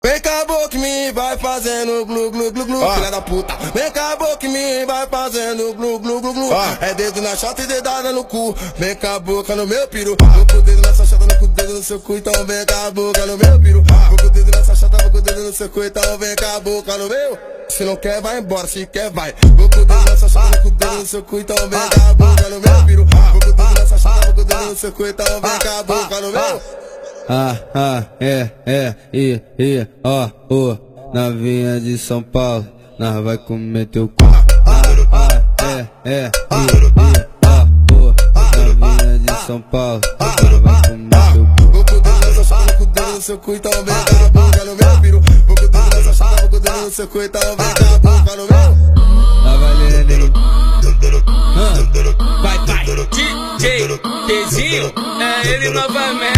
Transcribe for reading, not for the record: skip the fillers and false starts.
Vem cá, boca em mim, vai fazendo glu, glu, glu, glu, filha da puta. Vem cá, boca em mim, vai fazendo glu, glu, glu, glu. É dedo na chata e dedada no cu. Vem cá, a boca no meu piru. Vou com o dedo nessa chata, no cu, dedo no seu cu. Então vem cá, a boca no meu piru. Vou com o dedo nessa chata, vou com o dedo no seu cu. Então vem cá, a boca no meu. Se não quer, vai embora, se quer, vai. Vou com o dedo nessa chata, no cu, dedo no seu cu. Então vem cá, a boca no meu piru. Vou com o dedo nessa chata, vou com o dedo no seu cu. Então vem cá, a boca no meu. Novinha de São Paulo, nós vai comer teu cu. Novinha de São Paulo, nós vai comer teu cu. Vou com o dedo nessa chata, vou com o dedo no seu cu. Então vem cá, a boca no meu piru. Vou com o dedo nessa chata, vou com o dedo no seu cu. Então vem cá, a boca no meu. Lá vai neném. Vai, DJ Pezinho, é ele novamente.